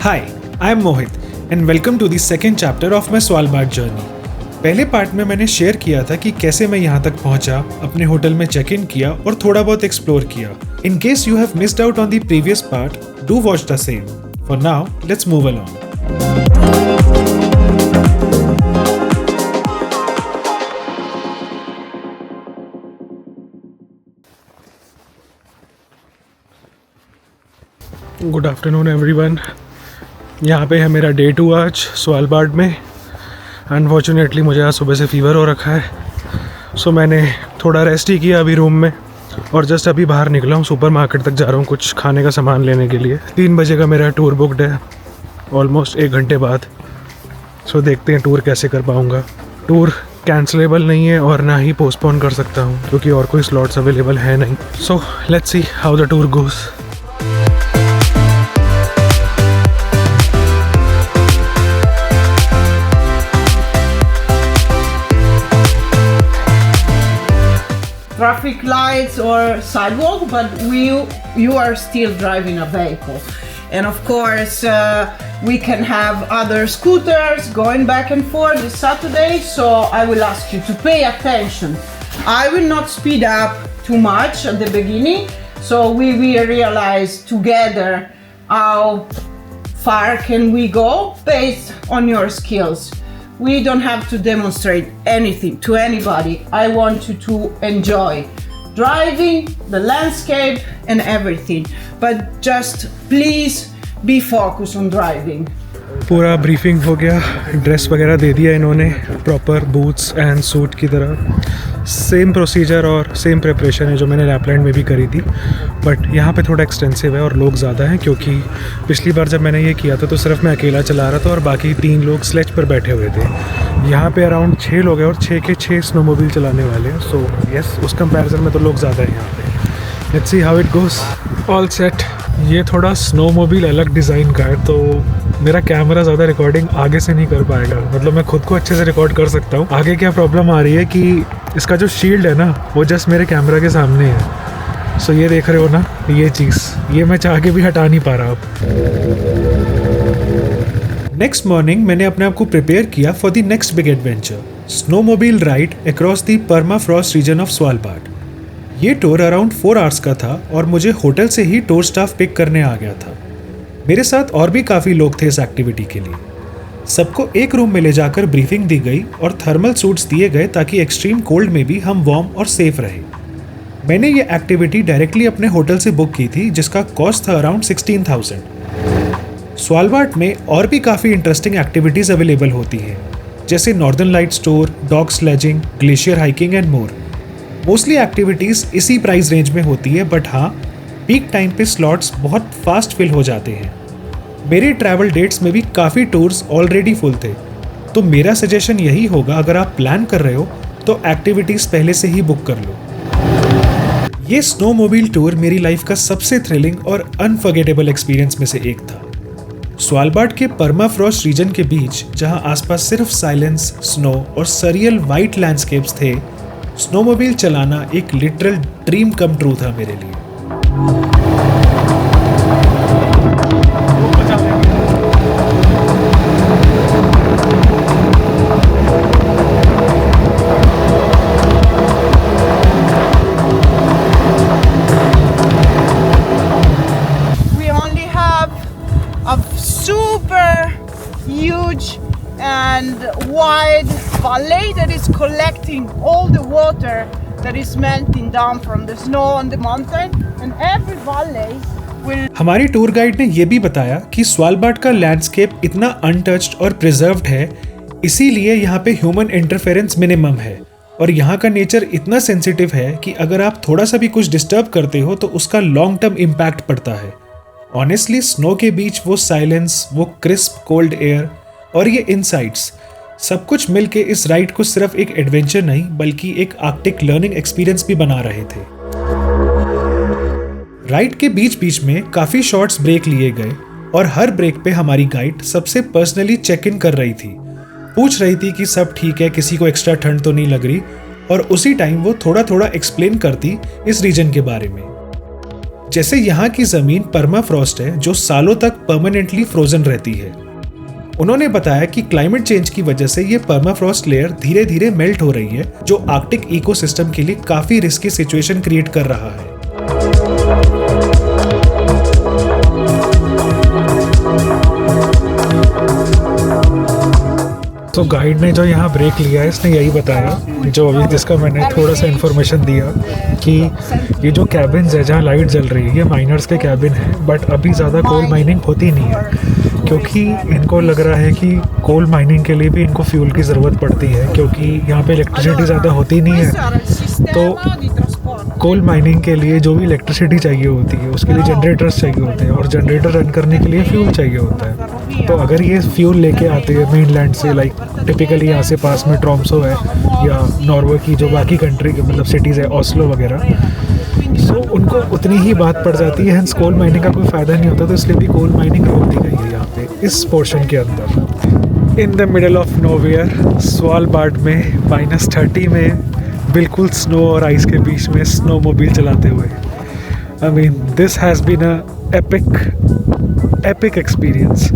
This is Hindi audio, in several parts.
Hi, I am Mohit and welcome to the second chapter of my Svalbard journey. पहले पार्ट में मैंने शेयर किया था कि कैसे मैं यहाँ तक पहुँचा, अपने होटल में चेक इन किया और थोड़ा बहुत एक्सप्लोर किया. In case you have missed out on the previous part, do watch the same. For now, let's move along. Good afternoon everyone. यहाँ पे है मेरा डे 2 आज स्वालबार्ड में. अनफॉर्चुनेटली मुझे आज सुबह से फ़ीवर हो रखा है, सो मैंने थोड़ा रेस्ट ही किया अभी रूम में और जस्ट अभी बाहर निकला हूँ. सुपर मार्केट तक जा रहा हूँ कुछ खाने का सामान लेने के लिए. 3 बजे का मेरा टूर बुकड है, ऑलमोस्ट 1 घंटे बाद. सो देखते हैं टूर कैसे कर पाऊँगा. टूर कैंसलेबल नहीं है और ना ही पोस्टपोन कर सकता हूँ क्योंकि और कोई स्लॉट्स अवेलेबल है नहीं. So let's see how the tour goes. Traffic lights or sidewalk, but you are still driving a vehicle. And of course, we can have other scooters going back and forth this Saturday, so I will ask you to pay attention. I will not speed up too much at the beginning, so we will realize together how far can we go based on your skills. We don't have to demonstrate anything to anybody. I want you to enjoy driving, the landscape and everything. But just please be focused on driving. पूरा ब्रीफिंग हो गया, ड्रेस वगैरह दे दिया इन्होंने, प्रॉपर बूट्स एंड सूट की तरह. सेम प्रोसीजर और सेम प्रिपरेशन है जो मैंने लैपलैंड में भी करी थी, बट यहाँ पे थोड़ा एक्सटेंसिव है और लोग ज़्यादा हैं क्योंकि पिछली बार जब मैंने ये किया था तो सिर्फ मैं अकेला चला रहा था और बाकी 3 लोग स्लेज पर बैठे हुए थे. यहाँ पे अराउंड 6 लोग हैं और 6 के 6 स्नोमोबाइल चलाने वाले हैं. सो यस, उस कंपैरिजन में तो लोग ज़्यादा हैं यहाँ पे. Let's see how it goes. All set. ये थोड़ा स्नोमोबाइल अलग डिज़ाइन का है तो मेरा कैमरा ज़्यादा रिकॉर्डिंग आगे से नहीं कर पाएगा. मतलब मैं खुद को अच्छे से रिकॉर्ड कर सकता हूँ. आगे क्या प्रॉब्लम आ रही है कि इसका जो शील्ड है ना वो जस्ट मेरे कैमरा के सामने है. सो ये देख रहे हो ना, ये चीज़ ये मैं चाह के भी हटा नहीं पा रहा अब. नेक्स्ट मॉर्निंग मैंने अपने आप को प्रिपेयर किया for the next big adventure, snowmobile ride across the permafrost region of Svalbard. ये टूर अराउंड 4 आवर्स का था और मुझे होटल से ही टूर स्टाफ पिक करने आ गया था. मेरे साथ और भी काफ़ी लोग थे इस एक्टिविटी के लिए. सबको एक रूम में ले जाकर ब्रीफिंग दी गई और थर्मल सूट्स दिए गए ताकि एक्सट्रीम कोल्ड में भी हम वार्म और सेफ रहे. मैंने ये एक्टिविटी डायरेक्टली अपने होटल से बुक की थी जिसका कॉस्ट था अराउंड 16,000. स्वालबार्ड में और भी काफ़ी इंटरेस्टिंग एक्टिविटीज़ अवेलेबल होती हैं जैसे northern lights tour, dog sledging, glacier hiking and more. Mostly activities इसी प्राइस रेंज में होती है, बट हाँ, पीक टाइम पे स्लॉट्स बहुत फास्ट फिल हो जाते हैं. मेरे ट्रैवल डेट्स में भी काफ़ी टूर्स ऑलरेडी फुल थे, तो मेरा सजेशन यही होगा अगर आप प्लान कर रहे हो तो एक्टिविटीज़ पहले से ही बुक कर लो. ये स्नोमोबाइल टूर मेरी लाइफ का सबसे थ्रिलिंग और अनफॉरगेटेबल एक्सपीरियंस में से एक था. स्वालबार्ड के परमाफ्रॉस्ट रीजन के बीच जहां आसपास सिर्फ साइलेंस, स्नो और सरियल वाइट लैंडस्केप्स थे, स्नोमोबाइल चलाना एक लिटरल ड्रीम कम ट्रू था मेरे लिए. We only have a super huge and wide valley that is collecting all the water that is melting down from the snow on the mountain, and every valley will. हमारी टूर गाइड ने यह भी बताया कि स्वालबार्ड का लैंडस्केप इतना अनटच्ड और प्रिजर्व्ड है, इसीलिए यहाँ पे ह्यूमन इंटरफेरेंस मिनिमम है और यहाँ का नेचर इतना सेंसिटिव है कि अगर आप थोड़ा सा भी कुछ डिस्टर्ब करते हो तो उसका लॉन्ग टर्म इम्पैक्ट पड़ता है. ऑनेस्टली स्नो के बीच वो साइलेंस, वो क्रिस्प कोल्ड एयर और ये इनसाइट्स सब कुछ मिलके इस राइड को सिर्फ एक एडवेंचर नहीं बल्कि एक आर्कटिक लर्निंग एक्सपीरियंस भी बना रहे थे. राइड के बीच बीच में काफ़ी शॉर्ट्स ब्रेक लिए गए और हर ब्रेक पे हमारी गाइड सबसे पर्सनली चेक इन कर रही थी, पूछ रही थी कि सब ठीक है, किसी को एक्स्ट्रा ठंड तो नहीं लग रही, और उसी टाइम वो थोड़ा थोड़ा एक्सप्लेन करती इस रीजन के बारे में. जैसे यहाँ की ज़मीन परमाफ्रॉस्ट है जो सालों तक परमानेंटली फ्रोजन रहती है। उन्होंने बताया कि क्लाइमेट चेंज की वजह से ये परमाफ्रॉस्ट लेयर धीरे धीरे मेल्ट हो रही है, जो आर्कटिक इकोसिस्टम के लिए काफ़ी रिस्की सिचुएशन क्रिएट कर रहा है। तो गाइड ने जो यहाँ ब्रेक लिया है इसने यही बताया, जो अभी जिसका मैंने थोड़ा सा इन्फॉर्मेशन दिया, कि ये जो कैबिन्स है जहाँ लाइट जल रही है ये माइनर्स के कैबिन है, बट अभी ज़्यादा कोल माइनिंग होती नहीं है क्योंकि इनको लग रहा है कि कोल माइनिंग के लिए भी इनको फ्यूल की ज़रूरत पड़ती है, क्योंकि यहाँ पे इलेक्ट्रिसिटी ज़्यादा होती नहीं है। तो कोल माइनिंग के लिए जो भी इलेक्ट्रिसिटी चाहिए होती है उसके लिए जनरेटर्स चाहिए होते हैं, और जनरेटर रन करने के लिए फ्यूल चाहिए होता है। तो अगर ये फ्यूल लेके आते हैं मेनलैंड से, लाइक टिपिकली यहाँ से पास में ट्रॉम्सो है या नॉर्वे की जो बाकी कंट्री के मतलब सिटीज़ है, ओस्लो वगैरह, सो उनको उतनी ही बात पड़ जाती है, हेंस कोल माइनिंग का कोई फ़ायदा नहीं होता। तो इसलिए भी कोल माइनिंग रोक दी गई है यहाँ पे इस पोर्शन के अंदर। In the middle of nowhere Svalbard में -30 में बिल्कुल स्नो और आइस के बीच में स्नो मोबाइल चलाते हुए, I mean this has been a epic experience.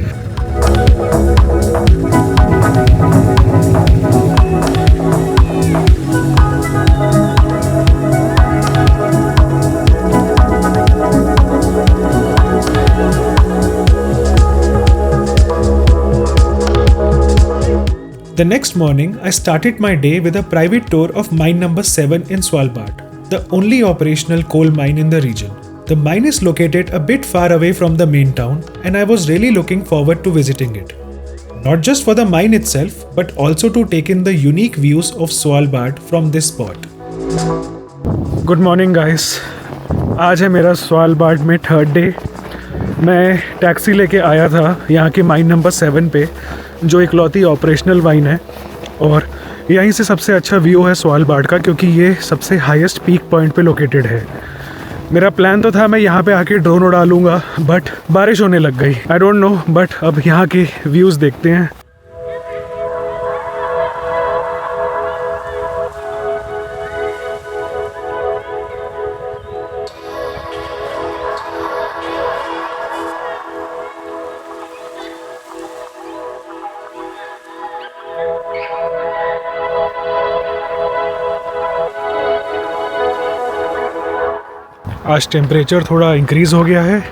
The next morning, I started my day with a private tour of mine number 7 in Svalbard, the only operational coal mine in the region. The mine is located a bit far away from the main town, and I was really looking forward to visiting it. Not just for the mine itself, but also to take in the unique views of Svalbard from this spot. Good morning guys. आज है मेरा स्वालबार्ड में थर्ड डे। मैं टैक्सी लेके आया था यहाँ के माइन नंबर 7 पे, जो इकलौती ऑपरेशनल माइन है, और यहीं से सबसे अच्छा व्यू है स्वालबार्ड का, क्योंकि ये सबसे हाईएस्ट पीक पॉइंट पे लोकेटेड है। मेरा प्लान तो था मैं यहाँ पे आके ड्रोन उड़ा लूँगा, बट बारिश होने लग गई। आई डोंट नो, बट अब यहाँ के व्यूज़ देखते हैं। आज टेम्परेचर थोड़ा इंक्रीज़ हो गया है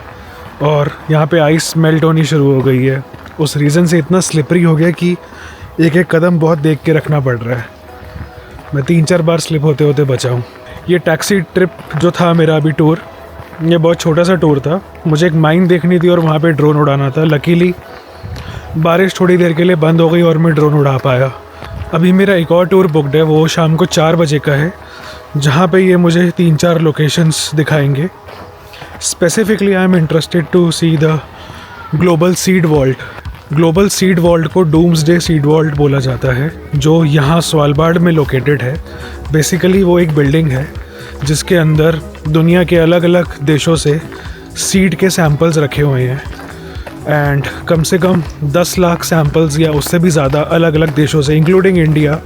और यहाँ पे आइस मेल्ट होनी शुरू हो गई है। उस रीज़न से इतना स्लिपरी हो गया कि एक एक कदम बहुत देख के रखना पड़ रहा है। मैं 3-4 बार स्लिप होते होते बचा हूँ। ये टैक्सी ट्रिप जो था मेरा अभी टूर, ये बहुत छोटा सा टूर था। मुझे एक माइन देखनी थी और वहाँ पे ड्रोन उड़ाना था। लकीली बारिश थोड़ी देर के लिए बंद हो गई और मैं ड्रोन उड़ा पाया। अभी मेरा एक और टूर बुकड है, वो शाम को 4 बजे का है, जहाँ पे ये मुझे 3-4 लोकेशंस दिखाएंगे। Specifically I am interested to see the global seed vault. Global seed vault को डूम्सडे सीड वॉल्ट बोला जाता है, जो यहाँ स्वालबार्ड में लोकेटेड है। बेसिकली वो एक बिल्डिंग है जिसके अंदर दुनिया के अलग अलग देशों से सीड के सैंपल्स रखे हुए हैं, एंड कम से कम 10 लाख सैंपल्स या उससे भी ज़्यादा अलग अलग देशों से, इंक्लूडिंग इंडिया,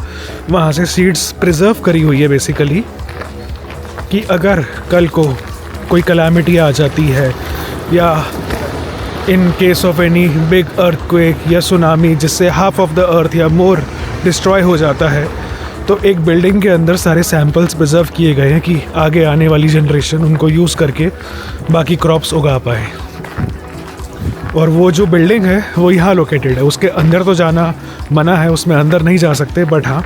वहाँ से सीड्स प्रिजर्व करी हुई है बेसिकली, कि अगर कल को कोई कैलामिटी आ जाती है या in case of any big earthquake या सुनामी जिससे हाफ ऑफ द अर्थ या मोर डिस्ट्रॉय हो जाता है, तो एक बिल्डिंग के अंदर सारे सैंपल्स प्रिजर्व किए गए हैं कि आगे आने वाली जनरेशन उनको यूज़ करके बाकी क्रॉप्स उगा पाए। और वो जो बिल्डिंग है वो यहाँ लोकेटेड है। उसके अंदर तो जाना मना है, उसमें अंदर नहीं जा सकते, बट हाँ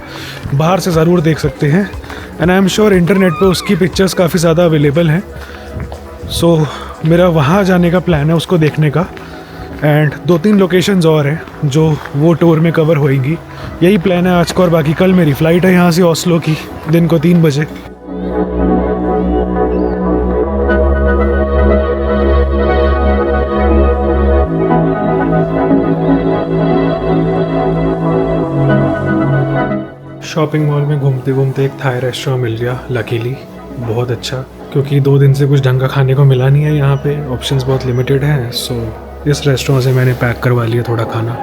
बाहर से ज़रूर देख सकते हैं। And I am sure internet पे उसकी पिक्चर्स काफ़ी ज़्यादा अवेलेबल हैं। सो मेरा वहाँ जाने का प्लान है, उसको देखने का। एंड 2-3 लोकेशंस और हैं जो वो टूर में कवर होएंगी। यही प्लान है आज का, और बाकी कल मेरी फ़्लाइट है यहाँ से ओस्लो की, दिन को 3 बजे। शॉपिंग मॉल में घूमते घूमते एक थाई रेस्टोरेंट मिल गया, लकीली बहुत अच्छा, क्योंकि 2 दिन से कुछ ढंग का खाने को मिला नहीं है। यहाँ पे ऑप्शंस बहुत लिमिटेड हैं। सो इस रेस्टोरेंट से मैंने पैक करवा लिया थोड़ा खाना।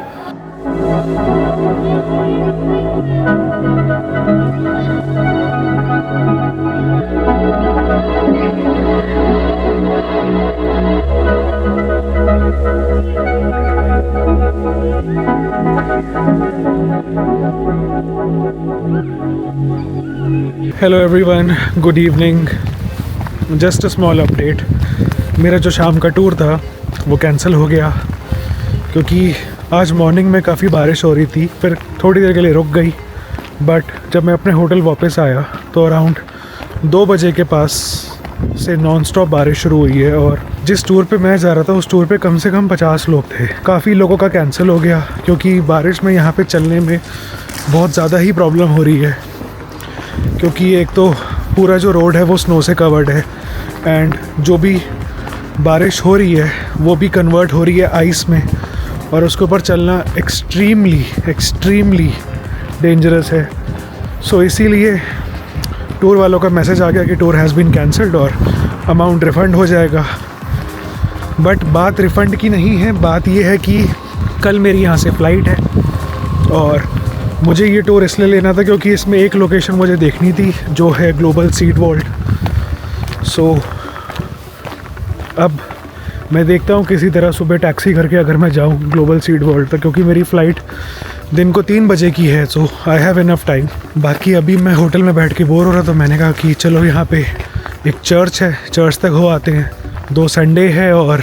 Hello everyone, good evening. Just a small update. मेरा जो शाम का टूर था वो कैंसिल हो गया क्योंकि आज मॉर्निंग में काफ़ी बारिश हो रही थी, फिर थोड़ी देर के लिए रुक गई। बट जब मैं अपने होटल वापस आया तो अराउंड 2 बजे के पास से नॉन स्टॉप बारिश शुरू हुई है। और जिस टूर पे मैं जा रहा था उस टूर पे कम से कम 50 लोग थे। काफ़ी लोगों का कैंसिल हो गया क्योंकि बारिश में यहाँ पे चलने में बहुत ज़्यादा ही प्रॉब्लम हो रही है, क्योंकि एक तो पूरा जो रोड है वो स्नो से कवर्ड है एंड जो भी बारिश हो रही है वो भी कन्वर्ट हो रही है आइस में, और उसके ऊपर चलना एक्सट्रीमली डेंजरस है। सो इसीलिए टूर वालों का मैसेज आ गया कि टूर हैज़ बीन कैंसल्ड और अमाउंट रिफ़ंड हो जाएगा। बट बात रिफ़ंड की नहीं है, बात ये है कि कल मेरी यहाँ से फ़्लाइट है और मुझे ये टूर इसलिए लेना था क्योंकि इसमें एक लोकेशन मुझे देखनी थी जो है ग्लोबल सीड वॉल्ट। सो अब मैं देखता हूँ किसी तरह सुबह टैक्सी करके अगर मैं जाऊँ ग्लोबल सीड वॉल्ट तक, क्योंकि मेरी फ़्लाइट दिन को 3 बजे की है। सो आई हैव इनफ टाइम। बाकी अभी मैं होटल में बैठ के बोर हो रहा तो मैंने कहा कि चलो यहाँ पे एक चर्च है, चर्च तक हो आते हैं। 2 संडे है और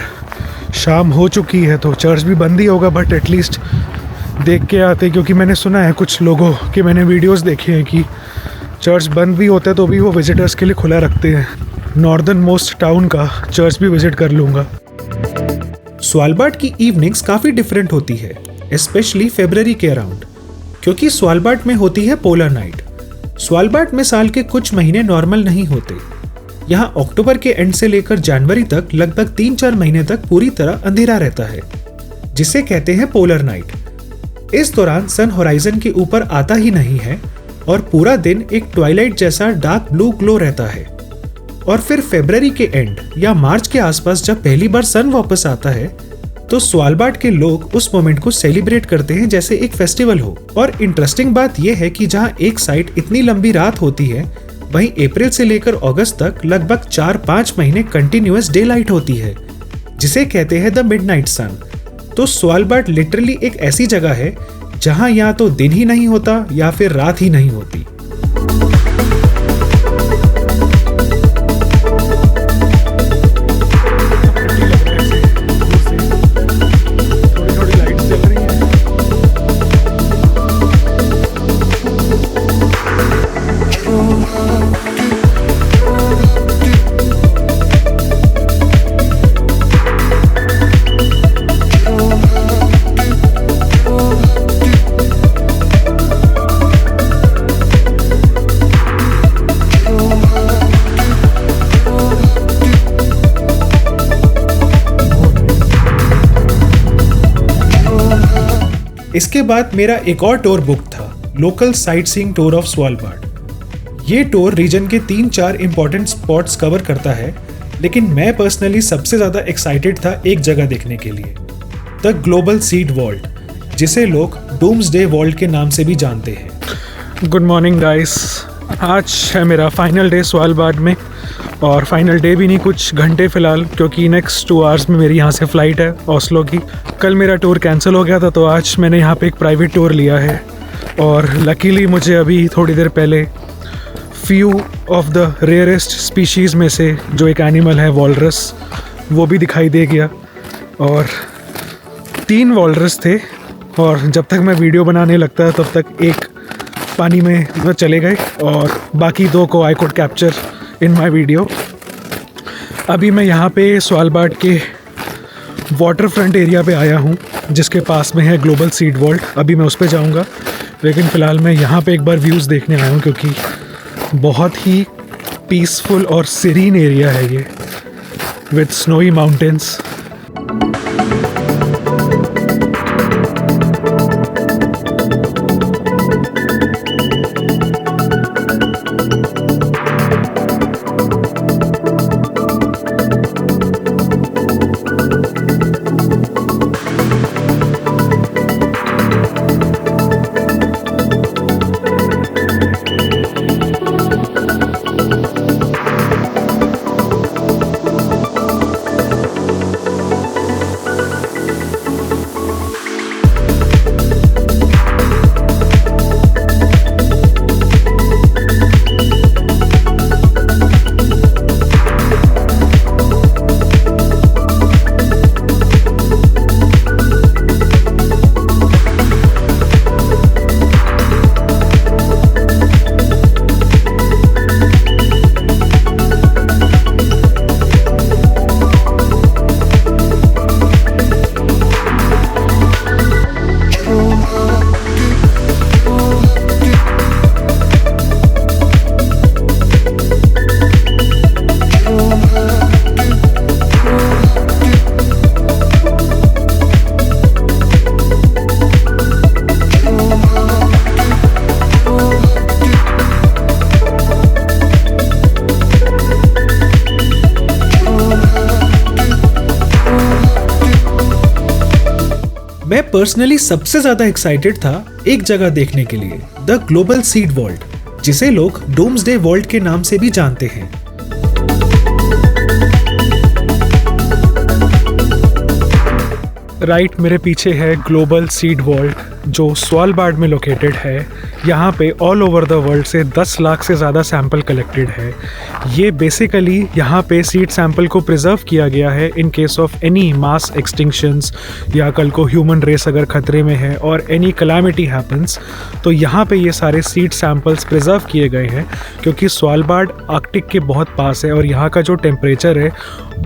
शाम हो चुकी है तो चर्च भी बंद ही होगा, बट एटलीस्ट देख के आते, क्योंकि मैंने सुना है कुछ लोगों के, मैंने वीडियोस देखे हैं कि चर्च बंद भी होता है तो भी वो विजिटर्स के लिए खुला रखते हैं। नॉर्दर्न मोस्ट टाउन का चर्च भी विजिट कर लूँगा। स्वालबार्ड की इवनिंग्स काफ़ी डिफरेंट होती है, स्पेशली फरवरी के अराउंड, क्योंकि स्वालबार्ड में होती है पोलर नाइट। स्वालबार्ड में साल के कुछ महीने नॉर्मल नहीं होते। यहाँ अक्टूबर के एंड से लेकर जनवरी तक लगभग 3-4 महीने तक पूरी तरह अंधेरा रहता है, जिसे कहते हैं पोलर नाइट। इस दौरान सन होराइजन के ऊपर आता ही नहीं है और पूरा दिन एक ट्वाइलाइट जैसा डार्क ब्लू ग्लो रहता है। और फिर फरवरी के एंड या मार्च के आसपास जब पहली बार सन वापस आता है तो स्वालबार्ड के लोग उस मोमेंट को सेलिब्रेट करते हैं जैसे एक फेस्टिवल हो। और इंटरेस्टिंग बात यह है कि जहां एक साइड इतनी लंबी रात होती है, वहीं अप्रैल से लेकर अगस्त तक लगभग 4-5 महीने कंटिन्यूअस डे लाइट होती है, जिसे कहते हैं द मिडनाइट सन। तो स्वालबार्ड लिटरली एक ऐसी जगह है जहां या तो दिन ही नहीं होता या फिर रात ही नहीं होती। इसके बाद मेरा एक और टूर बुक था, local sight seeing tour of Svalbard. ये टूर रीजन के 3-4 इंपॉर्टेंट स्पॉट्स कवर करता है, लेकिन मैं पर्सनली सबसे ज़्यादा एक्साइटेड था एक जगह देखने के लिए, द ग्लोबल सीड वॉल्ट, जिसे लोग डूम्सडे वॉल्ट के नाम से भी जानते हैं। गुड मॉर्निंग गाइस, आज है मेरा फाइनल डे स्वालबार्ड में, और फाइनल डे भी नहीं, कुछ घंटे फ़िलहाल, क्योंकि नेक्स्ट 2 आवर्स में मेरी यहाँ से फ़्लाइट है ओस्लो की। कल मेरा टूर कैंसिल हो गया था तो आज मैंने यहाँ पे एक प्राइवेट टूर लिया है, और लकीली मुझे अभी थोड़ी देर पहले few of the rarest species में से जो एक एनिमल है वॉलरस, वो भी दिखाई दे गया। और 3 वॉलरस थे, और जब तक मैं वीडियो बनाने लगता तब तक एक पानी में चले गए और बाकी 2 को I could capture in my video. अभी मैं यहाँ पे स्वालबार्ड के वाटर फ्रंट एरिया पे आया हूँ, जिसके पास में है ग्लोबल सीड वॉल्ट। अभी मैं उस पे जाऊँगा, लेकिन फ़िलहाल मैं यहाँ पे एक बार व्यूज़ देखने आया हूँ, क्योंकि बहुत ही पीसफुल और सीरीन एरिया है ये, विद स्नोई माउंटेन्स। मैं पर्सनली सबसे ज्यादा एक्साइटेड था एक जगह देखने के लिए, द ग्लोबल सीड वॉल्ट, जिसे लोग डूम्सडे वॉल्ट के नाम से भी जानते हैं। राइट मेरे पीछे है ग्लोबल सीड वॉल्ट जो स्वालबार्ड में लोकेटेड है। यहाँ पे ऑल ओवर द वर्ल्ड से 10 लाख से ज़्यादा सैंपल कलेक्टेड है। ये बेसिकली यहाँ पे सीड सैंपल को प्रिजर्व किया गया है in case of any mass extinctions, या कल को ह्यूमन रेस अगर खतरे में है और एनी कैलामिटी हैपन्स, तो यहाँ पे ये सारे सीड सैंपल्स प्रिजर्व किए गए हैं। क्योंकि स्वालबार्ड आर्कटिक के बहुत पास है और यहाँ का जो टेम्परेचर है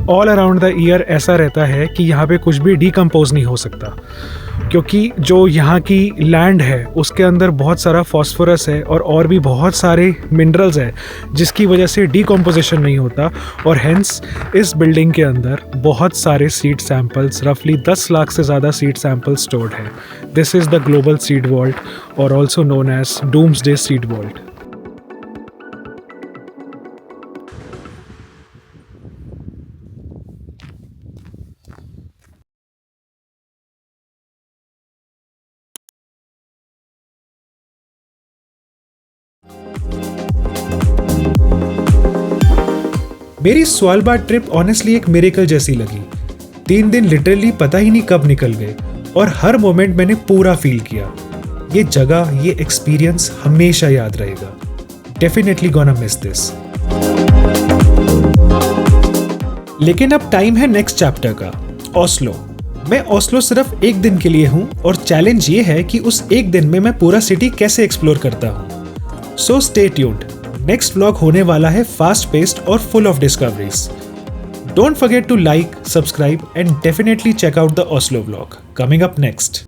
ऑल अराउंड द ईयर ऐसा रहता है कि यहाँ पे कुछ भी डिकम्पोज नहीं हो सकता, क्योंकि जो यहाँ की लैंड है उसके अंदर बहुत सारा फॉस्फोरस है और भी बहुत सारे मिनरल्स है जिसकी वजह से डिकम्पोजिशन नहीं होता। और हेंस इस बिल्डिंग के अंदर बहुत सारे सीड सैंपल्स, रफली 10 लाख से ज़्यादा सीड सैंपल्स स्टोर्ड है। This is the global seed vault और also known as doomsday seed vault. मेरी स्वालबार्ड ट्रिप ऑनेस्टली एक मिरेकल जैसी लगी। 3 दिन लिटरली पता ही नहीं कब निकल गए और हर मोमेंट मैंने पूरा फील किया। ये जगह, ये एक्सपीरियंस हमेशा याद रहेगा। Definitely gonna miss this. लेकिन अब टाइम है नेक्स्ट चैप्टर का, ओस्लो। मैं ओस्लो सिर्फ एक दिन के लिए हूँ और चैलेंज ये है कि उस एक दिन में मैं पूरा सिटी कैसे एक्सप्लोर करता हूँ। So stay tuned. Next vlog होने वाला है फास्ट पेस्ड और full of discoveries. Don't forget to like, subscribe and definitely check out the Oslo vlog coming up next.